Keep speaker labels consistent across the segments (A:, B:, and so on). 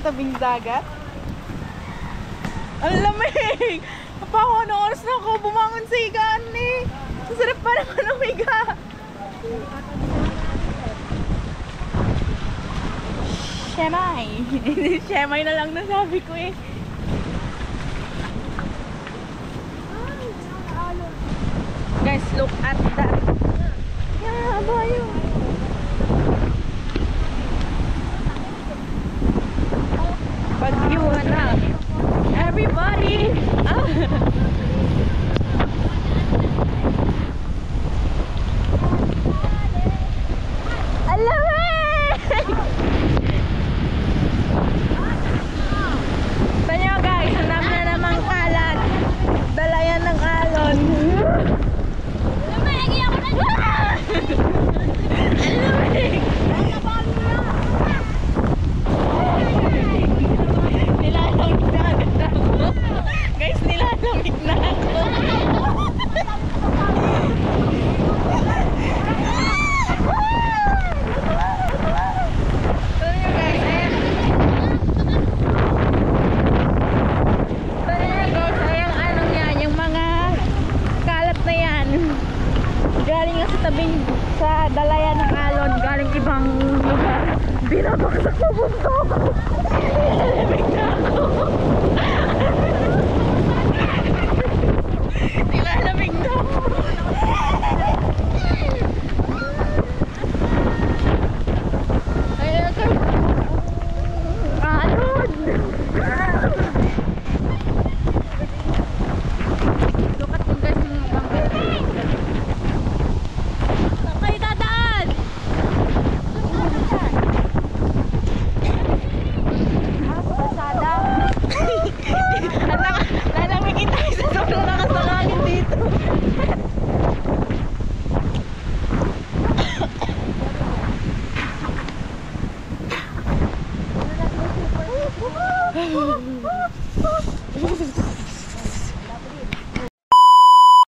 A: tabing dagat. Ang lamig! Kapako, anong oras na ako bumangon sa higaan eh. Masarap pa naman umiga. Shemay. Shemay na lang nasabi ko eh. Guys, look at that. Yeah, bayo. Pag-iwan na. Everybody! Alamig! Tanyo guys, ang dami na namang kalat. Dala yan ng alon. Alamig! Ako na alamig! Nilalamig na agad ako. Guys, nilalamig na ako. Galing nga sa tabing sa dalayan ng alon, galing ibang lugar. Binabaksak sa bundok. Nilalamig na ako. Nilalamig na ako. Ayun ka. Alon. Look at yung guys yung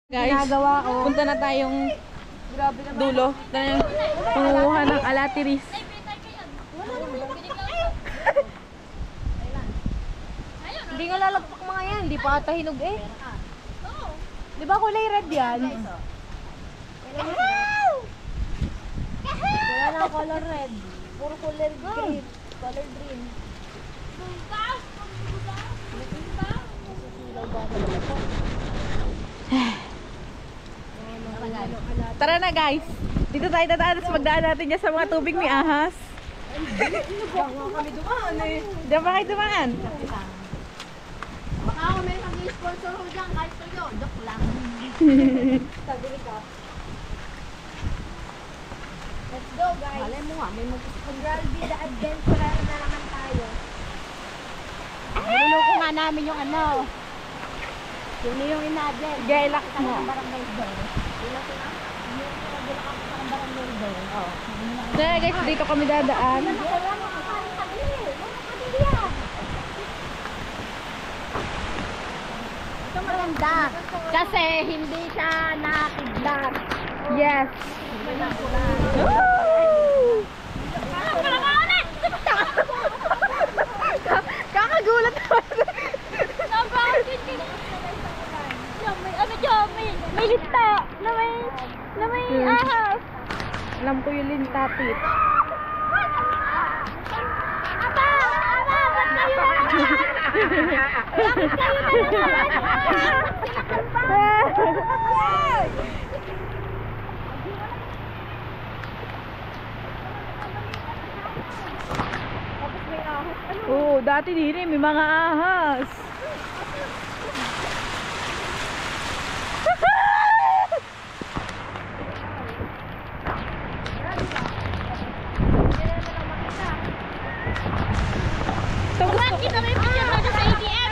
A: guys, punta na tayong dulo. Tayong panguha ng alatiris.
B: Hindi nga lalagpak mga yan, hindi pa ata hinog eh. Di ba kulay red yan? Wala na color red. Puro color green. Color green.
A: Tara na guys. Dito tayo dadaan at magdaan natin dyan sa mga tubig may ahas.
B: Kami dumaan eh.
A: Diyan ba kayo dumaan?
B: Baka ako may mag-sponsor ko dyan kahit ko yun. Joke lang. Sabi ka. Let's go guys. Malay mo nga. May mag-Gralby the Adventurer na naman tayo. Niloko nga namin yung ano. Yun yung ina-adler.
A: Gailak mo.
B: Barangay Bell. Ilan ko na?
A: Kaya guys, dito kami dadaan.
B: Ito maganda. Kasi hindi siya nakakidlat.
A: Yes. Kakagulat naman.
B: May linta na may ahas.
A: Alam ko yung linta, Tich.
B: Aba, ba't kayo na naman? Bakit kayo na naman? Tapos may ahas.
A: Oo, dati din may mga ahas.
B: Kita mo yung picture natin sa ATM.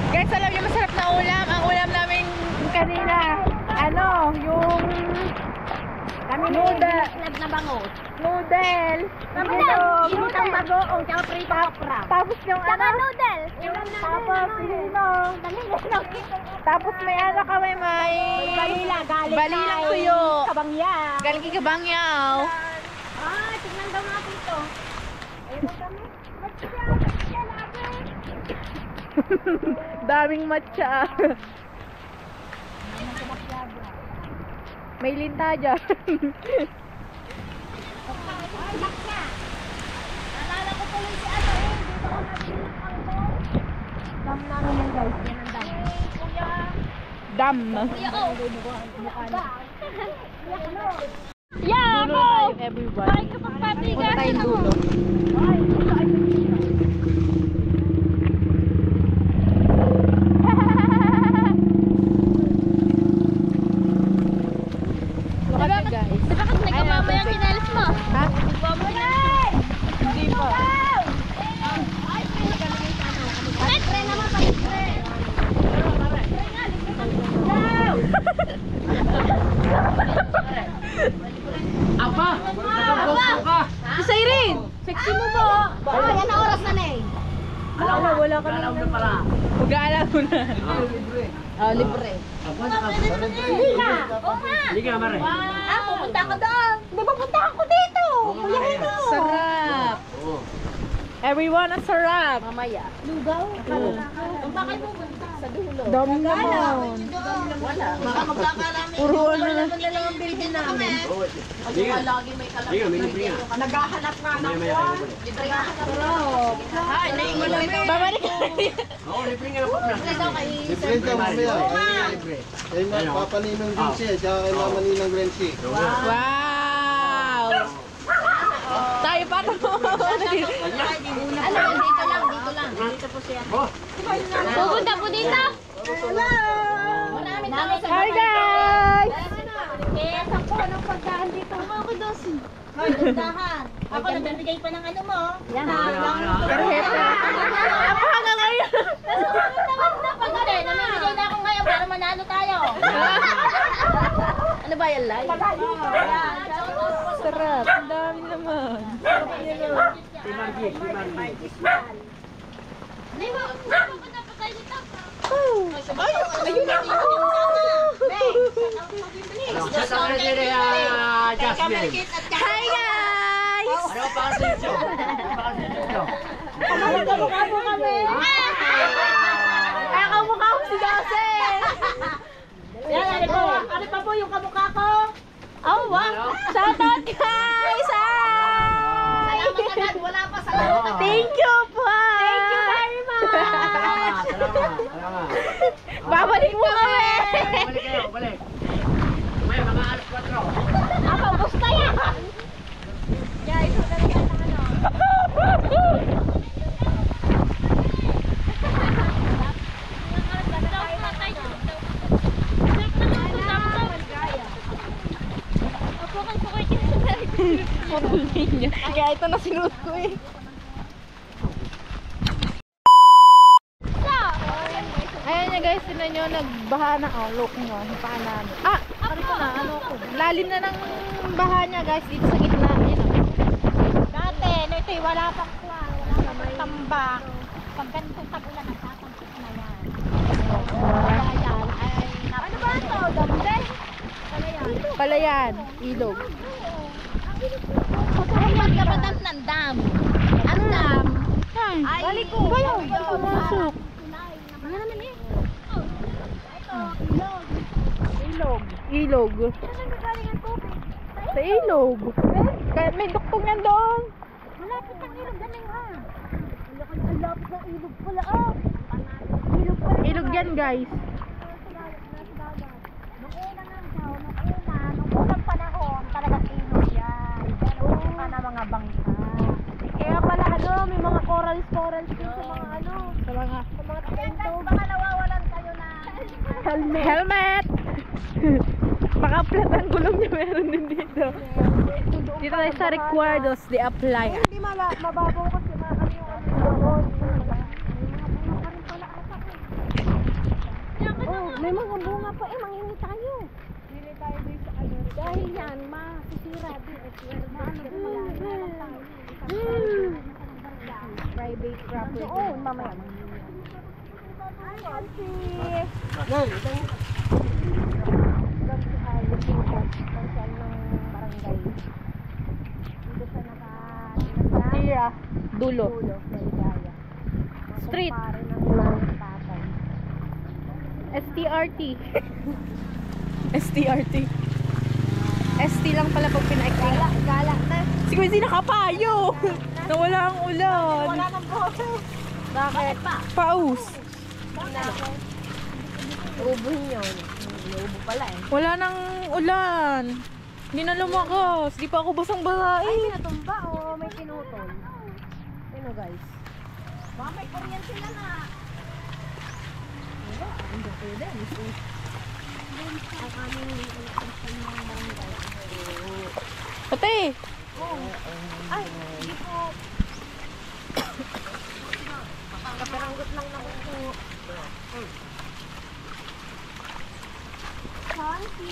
A: Guys, alam niyo masarap na ulam. Ang ulam namin kanina, yung noodle.
B: Na bangus.
A: Noodle.
B: Initang bagoong, tsaka prito okra.
A: Tapos yung
B: noodle.
A: Tapos tapos may kami may balilang tuyo.
B: Kabangyaw.
A: Galing kay Kabangyaw.
B: Tignan daw natin ito. Ayun kami.
A: Daming matcha. May linta dyan.
B: Naalala ko tuloy si ano eh. Dito ko nabili ng angkor. Dam namin yan guys. Yan ang dam.
A: Dam.
B: Kuya oh.
A: Yeah, dulo tayo everyone. Punta tayong dulo. Look at guys.
B: Diba kasi nagkamama yung kinalis mo?
A: Ha?
B: Babay!
A: Hindi pa.
B: Pre naman pa pre.
C: Apa? Nakaposto ka?
A: Si Irene! Sexy mo ba?
B: Oh, yan ang oras na eh.
A: Wala ka
C: Alam na pala.
A: Mag-aalam mo na.
B: Libre.
C: Apa?
B: Hindi nga. Oo nga.
C: Hindi ka, Mare.
B: Ah, pupunta ka doon. Hindi ba punta ako dito? Kuya Hino.
A: Sarap.
C: Oo.
A: Everyone, ang sarap.
B: Mamaya. Lugaw? Oo. Kung bakit pupunta? Sa dulo.
A: Dami naman.
B: Wala. Baka magkakarami.
A: Puro ano na.
B: Maganda lang ang building namin.
C: Hindi ka.
B: Lagi may kalat.
C: Hindi ka, may libre nga.
B: Naghahanap nga ng
C: Maya-maya
B: kuwan.
C: kayo.
B: Libre nga. Ay, naingon lang.
A: Babalik ka.
C: Oo, libre nga na po na.
B: Libre daw kay
D: Libre daw mamaya.
C: Libre.
D: Kay Papa Ninong Vinci, tsaka kay Mama Ninong Renzi.
A: Wow! Tayo pa to.
B: Ano, dito lang, dito lang. Dito po siya.
C: Oh,
B: Pupunta po dito. Hello! Marami tayo sa
A: Hi guys!
B: Kaya sa po ng pagkaan dito. Ako dosi. Hoy, dandahan. Ako nagbibigay pa ng ano mo. Yan ha.
A: Tarheta. Apa hanggang ngayon?
B: Pagkari, namimigay na ako ngayon para manalo tayo. Ano ba yan, live?
A: Sarap. Ang dami naman.
C: si Margie, si Margie.
B: Hindi mo, pupunta pa tayo dito.
A: Ayun na.
C: Sa tangan niya Jasmine.
A: Hi guys!
C: Ano pa kasi ito? Ano pa kasi ito?
B: Kamukha mo kami.
A: Ay, kamukha ko si Dose!
B: Yan, ano pa po yung kamukha ko?
A: Oh, wow! Shout out guys! Hi!
B: Salamat agad, wala pa salamat.
A: Thank you po! Thank you very much!
C: Salamat, salamat.
A: Babalik mo kami!
C: Balik kayo, balik. May mga alas 4.
B: Ako, gusto yan. Guys, maganda ng ano.
A: Patuloy niya. Kaya ito na sinuot ko eh. Ayan niya guys, tinan nyo, nagbaha na. Oh, look nyo, yung paa namin. Ah! Ano ko na, ano ko. Lalim na ng baha niya guys, dito sa gitna. Yun o.
B: Dati, ito wala pang kuwan, wala pang tambak. Pag ganitong tag-ulan, nagtatampik na yan. Kaya yan, ay... Ano ba ito? Dambe?
A: Palayan, ilog.
B: Ay, magkapatam ng dam. Ang dam.
A: Ay, balik ko. Bayaw, pumasok.
B: Ano naman eh?
A: Ilog. Ilog.
B: Saan nagagaling ang tubig?
A: Sa ilog. Kaya may duktong yan doon.
B: Malapit ang ilog, galing ha. Ang lapit ng ilog pala ah. Ilog pala.
A: Ilog yan guys.
B: Nung unang panahon, talagang ilog yan. Pero ka na mga bangka. Kaya pala ano, may mga corals din sa mga ano.
A: Sa mga
B: Sa mga taga-intog. Baka nawawalan kayo na
A: helmet. Baka flat ang gulong niya meron din dito. Dito tayo sa recuerdos de apply.
B: Hindi mababaw kasi ano yung ano. May mga bunga pa eh, manghingi tayo. Hili tayo dito sa ano. Dahil yan, masisira din.
A: Private property.
B: Oo, mamaya. Ay, Auntie!
A: Tira. Dulo.
B: Dulo, Ligaya.
A: Street.
B: Pare ng
A: STRT. STRT. ST lang pala pag pinaikling.
B: Gala na.
A: Si Quincy nakapayo. Nawala ang ulan.
B: Wala nang boses. Bakit?
A: Paus.
B: Ubuhin yun. Ubo pala eh.
A: Wala nang ulan. Hindi na lumakas. Di pa ako basang-basa
B: Ay,
A: eh.
B: natumba o may pinutol. Ano guys? Baka may kuryente na na. Wala, hindi pwede. Ang aming electrician ng barangay.
A: Ate.
B: Ay, hindi po. Kaperanggot lang na po. Santi.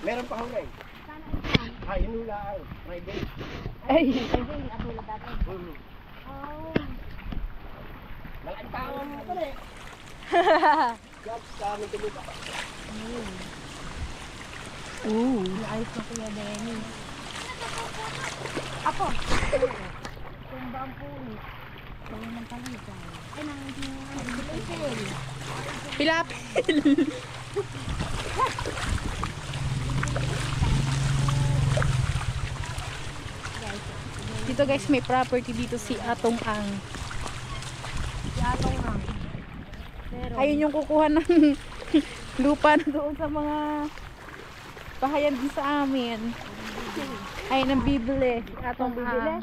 C: Meron pa hanggang. Ay, yun yung lang. Friday.
A: Ay.
B: Ay, abula dati. Oh.
C: Malaan pa ako mo pala eh. Jobs sa amin tuloy pa.
A: Ooh.
B: Naayos na Kuya Denny. Apo. Tumba ang punit. Kaya ng palitan. Ay, nang
A: Pilapil. Dito guys, may property dito si Atong Ang.
B: Yatong lang. Pero,
A: Ayun yung kukuha ng lupa na doon sa mga bahayan din sa amin. Ayun ang bibili. Si Atong
B: bibili?
A: Ang.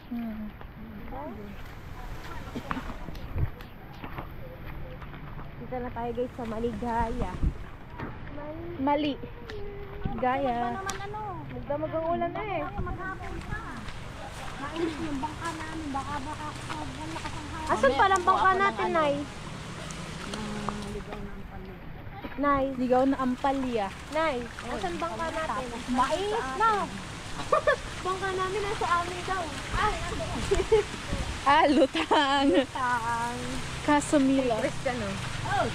B: dito na tayo guys sa Maligaya.
A: Mali. Gaya.
B: naman ano?
A: Magdamag ang ulan na eh.
B: Maghapon pa. Mainit yung bangka namin. Baka malakas ang hangin.
A: Asan palang bangka natin, Nay?
B: Nay.
A: Ligaw na ampalya.
B: Nay. Asan bangka natin? Mainit na. Bangka namin nasa amin daw. Ay, ano?
A: Ah, lutang.
B: Tang.
A: Kasumila.
B: Cristiano. Oh.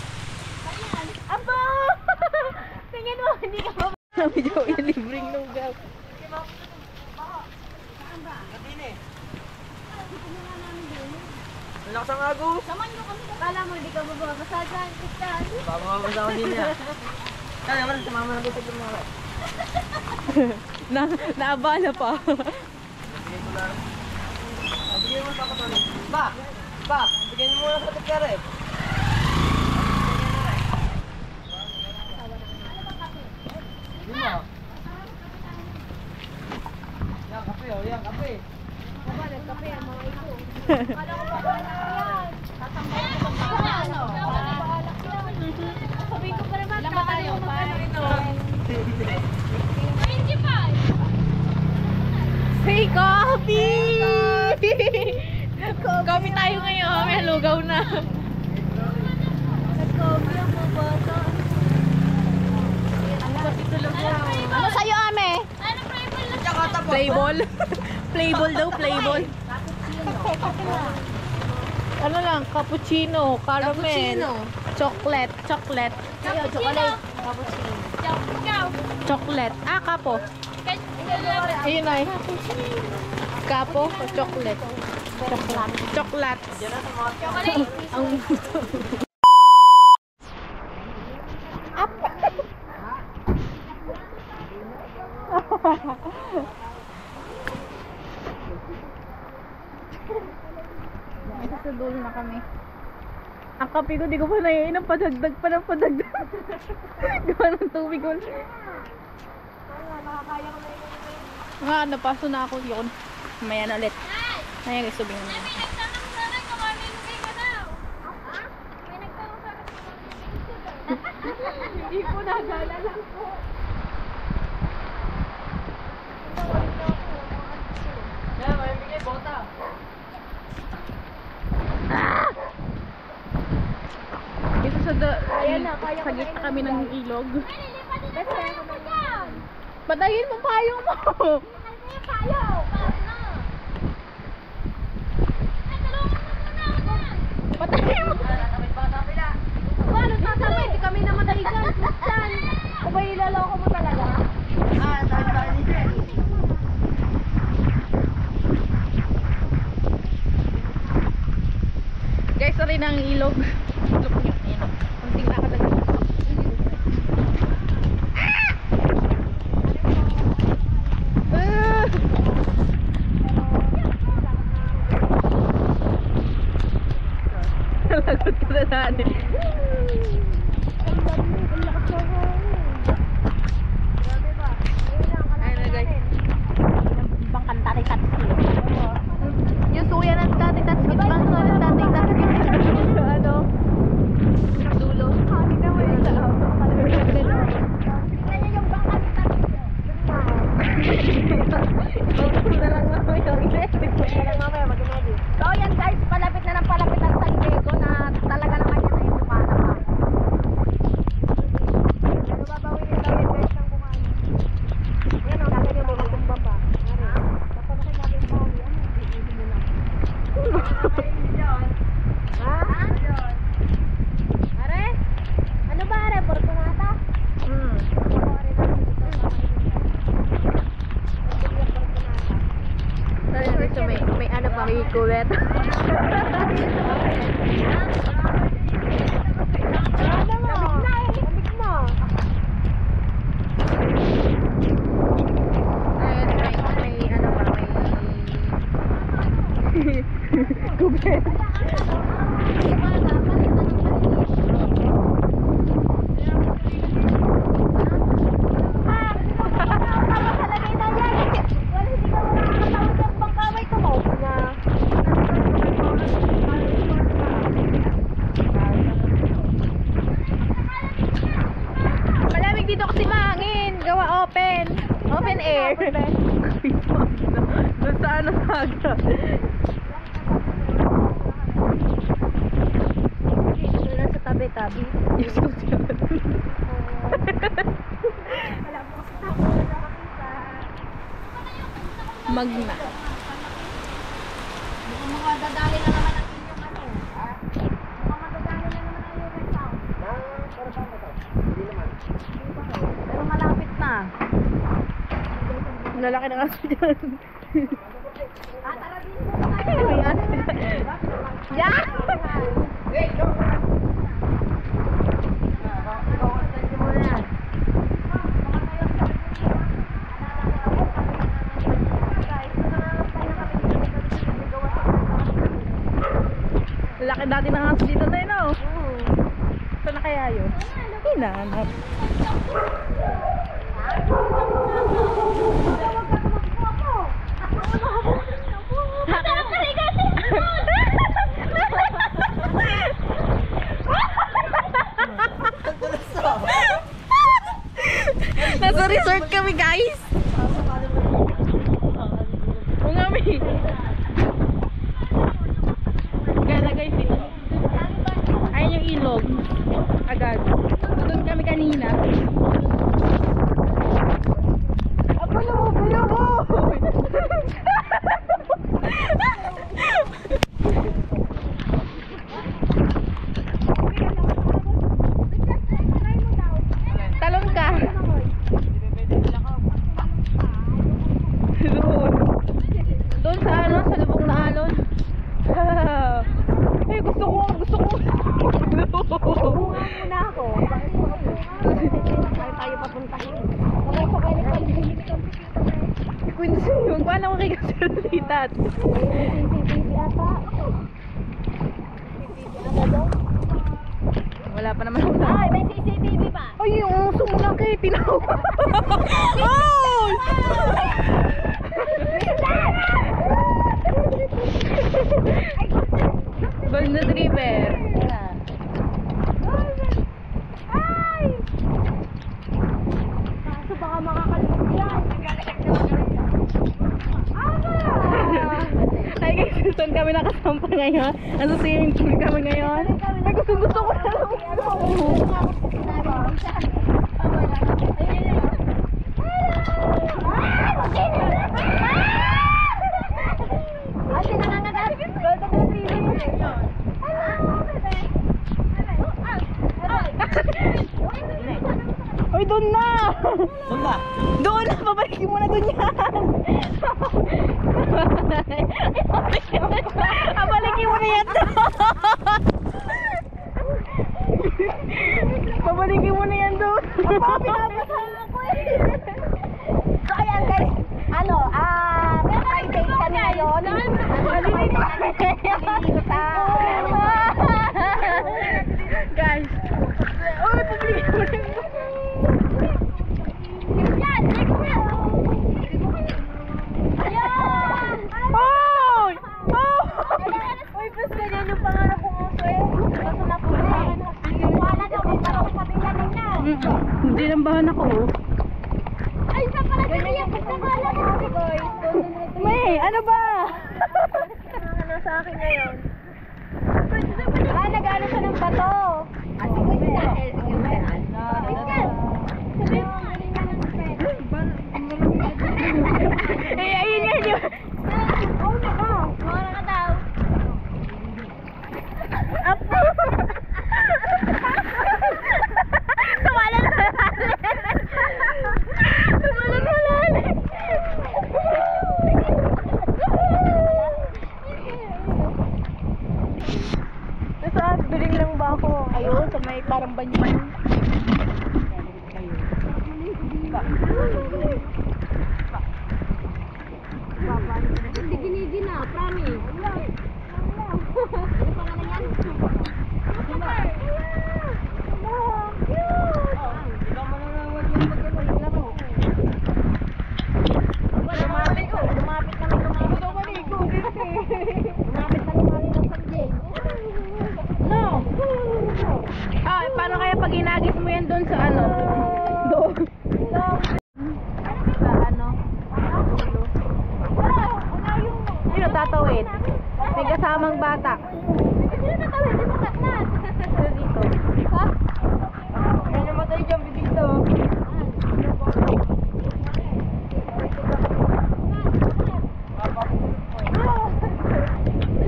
B: Ayan. Aba! Tingin mo, hindi ka ba?
A: Medyo ilibring lugaw.
C: Malakas ang agos.
B: Saman nyo kami. Kala mo, hindi ka bababasa dyan. Cristiano.
C: Baka mamabasa ko din niya. Kaya naman, sumama na dito yung mga.
A: Naabala pa.
C: Bigyan ko lang. Bigyan mo sa kapatid. Ba! Bigyan mo muna sa tikere. Lima. Yan, kape oh. Yan, kape.
B: Baba, nagkape ang mga ito. Kala ko ba yan? Tatambayan ko ba ano? Balak yan. Sabi ko pa naman, tayo pa.
A: Say coffee! Coffee tayo ngayon. May lugaw na.
B: Nag-coffee ang mga bata. Ano sa'yo, ame?
A: Playball. Playball daw, playball. Ano lang, cappuccino, caramel, chocolate, chocolate.
B: Sa'yo, chocolate. Cappuccino.
A: Chocolate. Ah, kapo. Ayun ay. Kapo o chocolate? Chocolate. Ang buto. Sa dulo na kami. Ang kape ko, di ko pa naiinom. Padagdag pa ng padagdag. Gawa ng tubig ko. Nga, napaso na ako yun. Mamaya na ulit. Ayan guys, sabihin mo.
B: Hindi ko nagaalala ko.
C: Yan, may bigay bota.
A: Dito sa sa gitna kami ng ilog. Patayin mo payong mo. Patayin mo.
B: Paano tatawid? Kami namatay dyan. Saan? Ako ba ilaloko mo talaga?
A: Guys, sorry ng ilog. Ilog niya. Ayan o. Kunting nakadagan. Lagot ko na dati. Ayun na guys.
B: Ibang kanta ni Tatsi.
A: Yung suya ng dati tatskit bang so ng dati tatskit. Ano? Dulo.
B: Tingnan mo yun. Tingnan niyo yung bangka ni Tatsi. So yan guys, palapit na ng palapit ang San Diego na talaga naman yan ay mukha na pa. Pero babawin yung daw yan guys ng mukha niya. Ayan o, kaya niyo magtumba pa. Kapag natin bawi, ano? Iibig mo na. Ha? Are? Ano ba are? Fortunata?
A: Sorry, so may ano pa, may kuwet. Ayun, may ano pa, may kuwet. Malamig dito kasi mahangin. Gawa open. Open air. Doon sa ano saga.
B: Dito lang sa tabi-tabi.
A: Yung social. Magna.
B: Mukhang dadali na naman ang inyong ano. Mukhang madadali na naman ang inyong restaurant. Pero malapit na.
A: Lalaki na kasi dyan.
B: Tara din mo tayo.
A: Ayan. Yan! Lalaki dati na nga dito na yun, oh. Saan na kaya yun? Hinanap. Nasa resort kami, guys. Oo nga, may. Gala, guys, dito. Ayun yung ilog. Agad. Doon kami kanina. Bulo mo! Talon ka. Doon sa ano, sa lubog na alon. Ay, gusto ko.
B: Bunga muna ako. Bakit tayo papuntahin?
A: Quincy, magpaano ko kay Kasalitat?
B: CCTV ata.
A: Wala pa naman ako sa...
B: Ay, may CCTV pa.
A: Ay, yung uso mo lang kayo, tinawag. Oh! Golden Retriever.
B: Ay! Kaso baka makakalimot yan.
A: Ay guys, saan kami nakasampa ngayon? Ano swimming pool kami ngayon? Ay, gusto ko na lang. Ay, doon na! mo na dun yan. Pabalikin mo na yan doon. Pabalikin mo na yan doon.
B: Pinapasahan ako eh. So ayan guys, may date kami ngayon.
A: Guys. Oh, pabalikin mo na yan.
B: Yan, take mo yan. Ayan!
A: Hoy! Oh!
B: Uy, plus ganyan yung pangarap ko nga eh. Kaso na po na. Wala daw, may parang patinggaling na.
A: Hindi lang bahan ako.
B: Ay, saan pala ganyan yung pagkakala ko?
A: May, ano ba?
B: Nasa akin ngayon. Nag-ano siya ng bato.
A: Eh, ayun yan yun.
B: Mura ka daw.
A: Tumalan na lalim. Tumalan na lalim. Nasaan? Biling lang ba ako? Ayun, sa may parang banyan.
B: Hindi ginigina, promise. Ano pa naman yan?
A: No! Ah, paano kaya pag inagis mo yan doon sa ano? Doon. Sa ano? Sino tatawid? May kasamang bata.
B: Sino tatawid? Di ba na?
A: Sino dito?
B: Ha?
C: May namatay dyan, dito.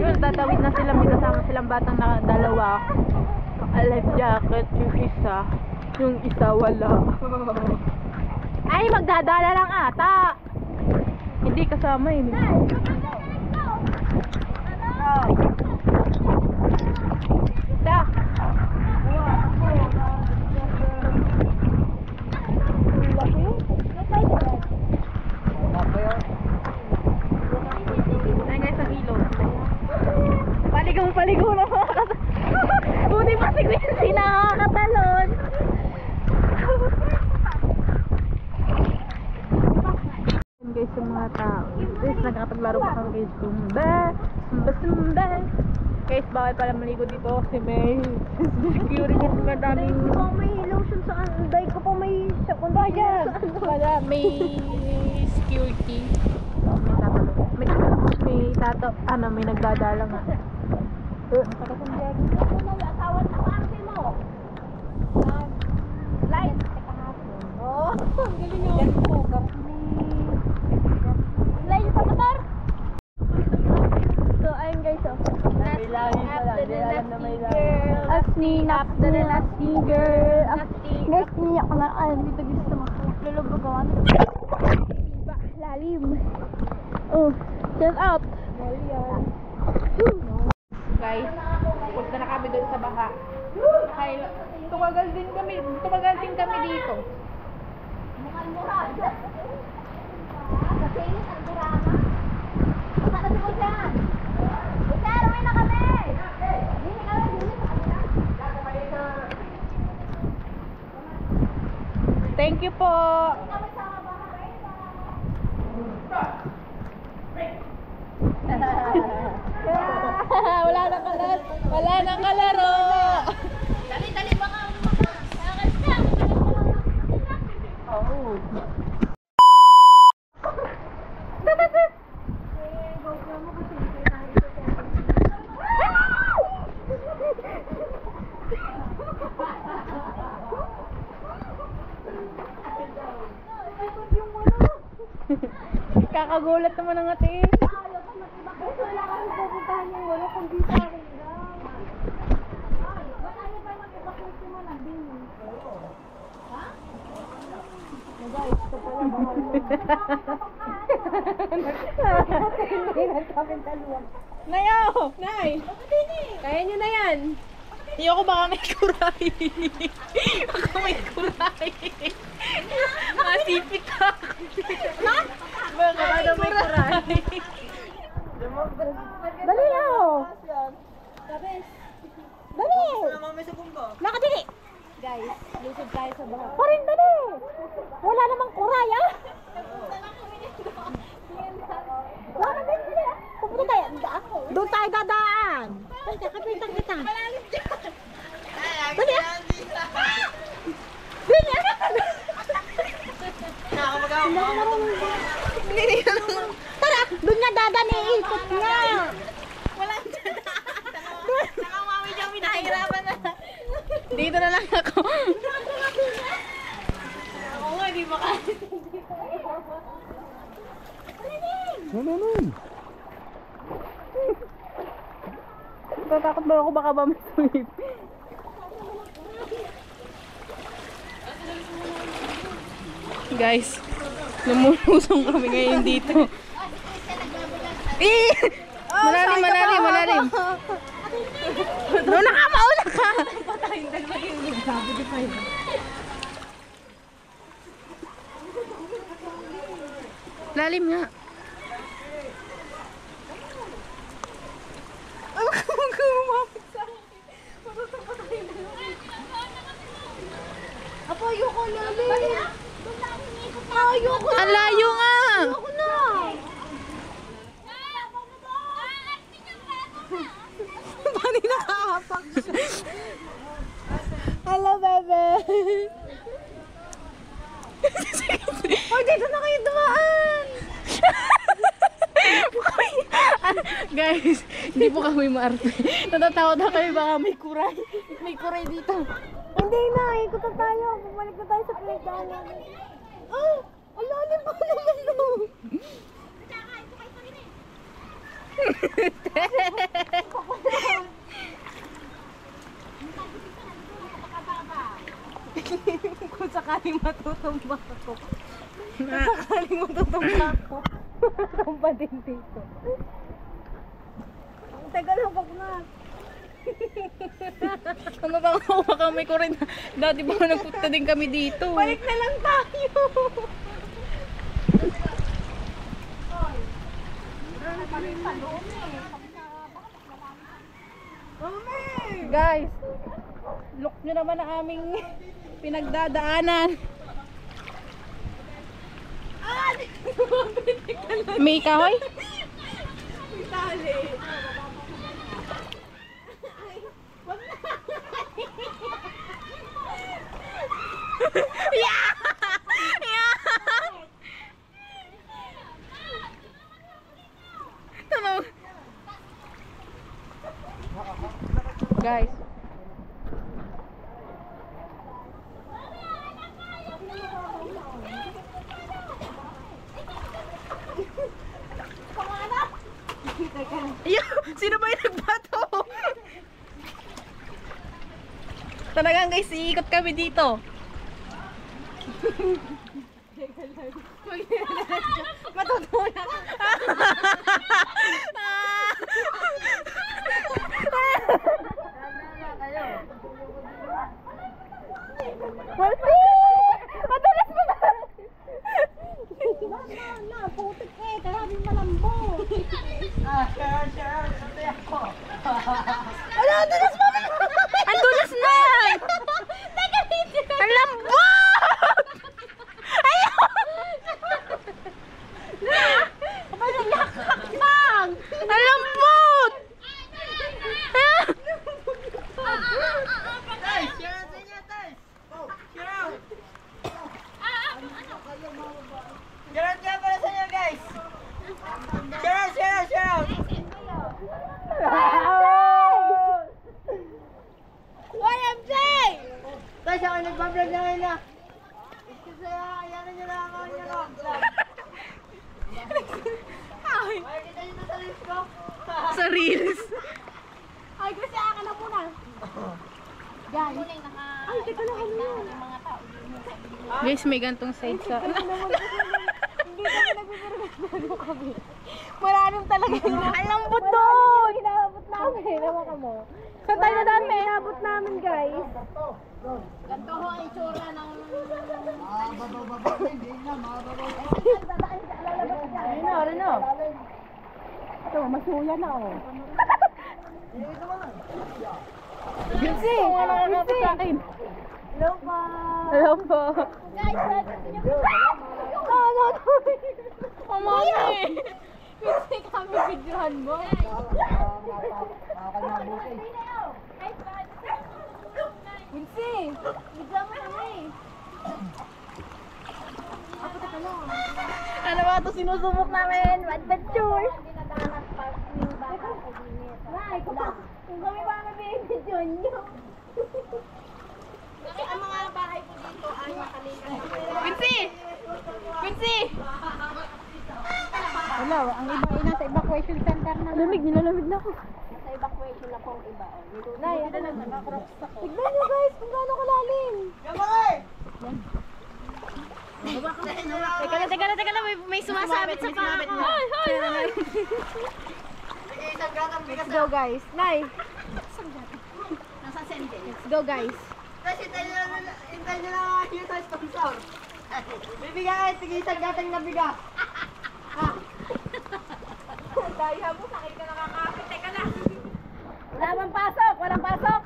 A: Yun, tatawid na sila. May kasama silang batang na dalawa. Life jacket yung isa. Yung isa wala. Ay, magdadala lang ata. Hindi kasama yun. Da. Ay guys, sa ilog. Paligaw na mga kasama. Buti pa si Quincy nakakatalon. Guys, yung mga tao. Guys, nagkakapaglaro pa kami guys. Sumba. Guys, bakit pala maligo dito? Kasi may security at madaming...
B: May lotion sa anday ko pa may sakon.
A: Wala, may security. May nagdadala nga.
B: Asawan sa party mo. Light. Oh, ang galing nyo. Light sa motor. So, ayun guys, oh.
C: May lahi pala, hindi alam na may lahi.
A: After the nasty girl.
B: Guys, niyak ko na. Ay, dito gusto mo. Lulubagawan.
A: Lalim. Oh, shout out. Guys, punta na kami doon sa baha. Tumagal din kami dito.
B: Mukha. Kasi ang drama. Baka na si Busan. Busan, uwi na kami. Dini sa kanila.
A: Thank you po. Wala nang kalaro.
B: Dali, baka.
A: Kakagulat naman ang ate.
B: Wala kami pupuntahan yung wala kundi sa akin lang. Ba't ayaw pa mag-evacuate mo na din? Ha?
A: Nayo! Nay! Kaya nyo na yan. Ayoko baka may kuray. Baka may kuray. Masipit ako. Baka may kuray.
B: Dali oh! Dali! Nakadili! Guys, lusog tayo sa bahay. Parin, dali! Wala namang kuray, ah! Wala na din sila. Pupunta tayo. Doon tayo dadaan. Ay, nakapitan kita. Dali, ah! Dali, ah! Tara, doon nga dadaan, iikot nga.
A: Dito na lang ako. Oo nga, di ba ka? Tatakot ba ako baka ba may sweep? Guys, lumulusong kami ngayon dito. Eh! Malalim, malalim, malalim. Mauna ka, mauna ka! Lalim nga.
B: Apo, ayoko na. Ayoko na.
A: Ang layo nga!
B: Ayoko na. Paano nakahapak siya? Hello, bebe. Oh, dito na kayo dumaan.
A: Guys, hindi po kami maarte. Natatakot na kami baka may kuray. May kuray dito.
B: Hindi na, ikot na tayo. Bumalik na tayo sa pinagdaan namin. Oh, ang lalim pa naman no.
A: Kung sakaling matutumba ako. Kung sakaling matutumba ako. Tumba din dito.
B: Teka lang, wag na.
A: Ano ba ako baka may kuray na? Dati ba nagpunta din kami dito?
B: Balik na lang tayo.
A: Guys, look nyo naman ang aming pinagdadaanan. May kahoy?
B: May tali.
A: Yeah! Yeah! Tanong. Guys. Yo, sino ba yung nagbato? Talagang guys, iikot kami dito.
B: Matutunan.
A: Madulas mo ba?
B: Na, putik eh. Kaya rin malambot. Ano, dulas mo na.
A: Ang dulas na! Ang lambot! Ayaw! Ang lambot! Guys, may gantong side sa...
B: Hindi kami nagbibirugan mo kami. Maraming talaga yung...
A: Ang lambot doon!
B: Inaabot namin. Ewan ka mo.
A: Saan tayo na dami?
B: Inaabot namin, guys. Ganito ho ang itsura ng...
A: Ano? Ito, masuya na oh. Binsi! Wala ka nga sa akin.
B: Hello po.
A: Hello po.
B: Guys, gusto niyo po. Ano?
A: Kumami!
B: Kasi kami videohan mo. Binsi! Video mo kami.
A: Ano ba ito sinusubok namin? Adventure!
B: Dinadanas pa yung bata sa dinit. Nay, kung kami ba mabibidyo nyo? Kasi ang mga bahay po dito ay makalimutan.
A: Binsi! Binsi!
B: Hello, ang iba ay nasa evacuation center na.
A: Nilalamig na ako.
B: Nasa evacuation na po ang iba. Nay, ito na nag-crocs ako. Tignan nyo guys kung gaano kalalim.
A: Teka na, may sumasabit sa paa ko.
B: Let's go guys. Nay, nasa sende. let's go guys.
C: Kasi hintay nyo na yung sa sponsor. Bibigay, sige isang gatang na biga.
B: Daya mo, sakit ka nakakapit. Teka na. Walang pasok, walang pasok.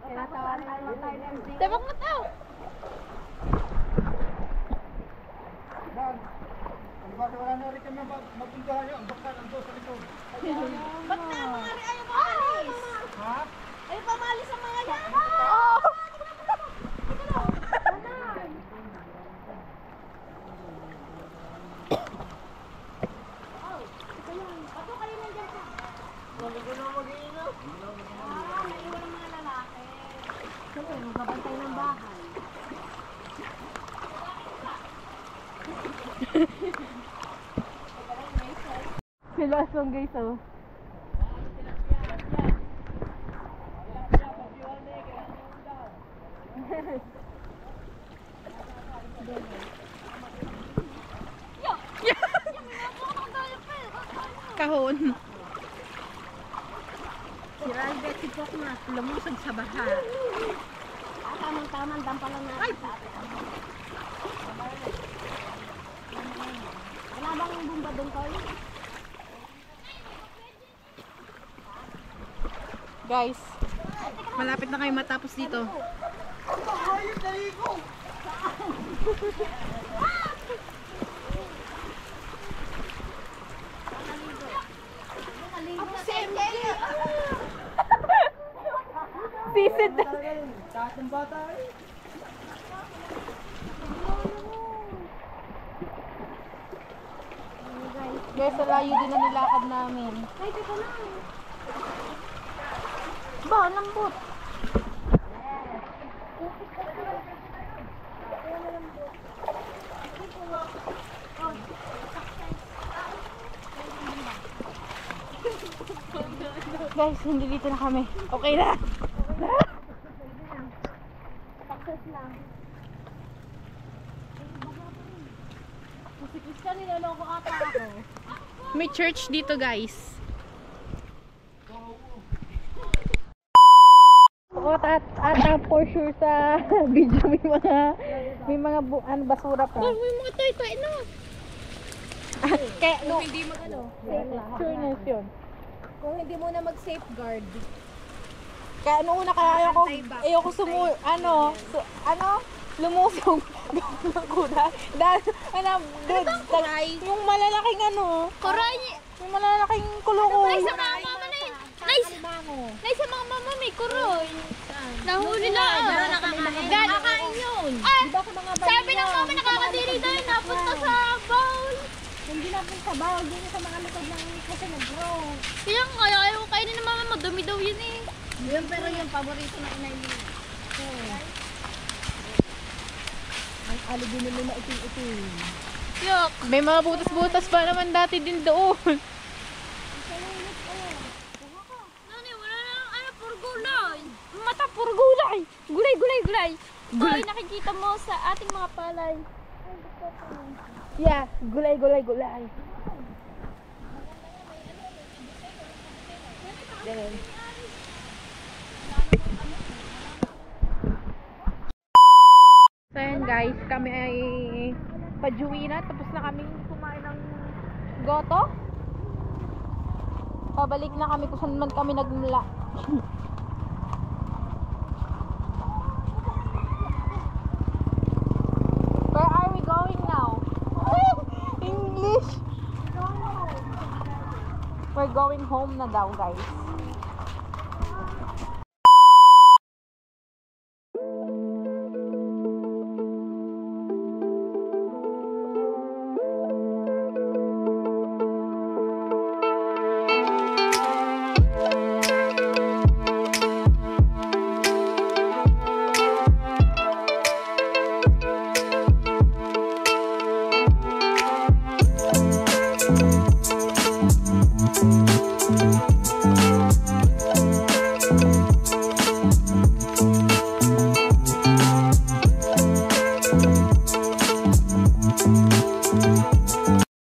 B: Tinatawanan naman tayo ng MD.
A: Tabak mo to!
D: Wala na rin kami mapuntahan yun. Baka nandun sa likod.
B: Ba't na mga rin ayaw pamalis?
D: Ha?
B: Ayaw pamalis ang mga yan.
A: Oo!
B: Bato kayo nandiyan ka. Naiwan ang mga lalaki. Siyempre, magbabantay ng bahay.
A: Sila asong guys oh. Kahon.
B: Si Ralbet, si Pokmas, lumusog sa baha. Tamang-tamang dampa lang natin sa atin. Wala bang bumba doon ko?
A: Guys, malapit na kayo matapos dito. Sisid.
C: Taas ng bata eh.
A: Guys, sa layo din na nilakad namin.
B: Ay, teka na.
A: Ba, lambot. Guys, hindi dito na kami. Okay na.
B: Success lang. Si Christian, niloloko ata ako.
A: May church dito, guys. Oo, at for sure sa video may mga basura pa.
B: May mga toy-toy na.
A: Kaya, no,
B: Hindi mag-ano. Safe lang.
A: sureness yun.
B: Kung hindi mo na mag-safeguard.
A: Kaya noong una kaya ayoko lumusog ng kuda. Dahil, dude, yung malalaking
B: Koray!
A: yung malalaking kulo-kulo.
B: Nay, sa mga mama na yun. Nay, sa mga mama may kuroy. Nahuli na. Nakakain yun. Sabi ng mama nakakadiri na yun. Napunta sa bowl. Hindi napunta sa bowl. Hindi sa mga likod ng kasi nag-grow. Kaya nga, ayaw kainin ng mama mo. Dumi daw yun eh. Yun pero yung paborito na inay mo. Ang alibino na itim-itim.
A: Yuck. May mga butas-butas pa naman dati din doon.
B: Nani, wala na lang puro gulay.
A: Mata, puro gulay. Gulay.
B: Ay, nakikita mo sa ating mga palay.
A: Yeah, gulay, gulay, gulay. Ganun. So ayan guys, kami ay pajuwi na. Tapos na kami kumain ng goto. Pabalik na kami kung saan man kami nagmula. Where are we going now? English! We're going home na daw guys.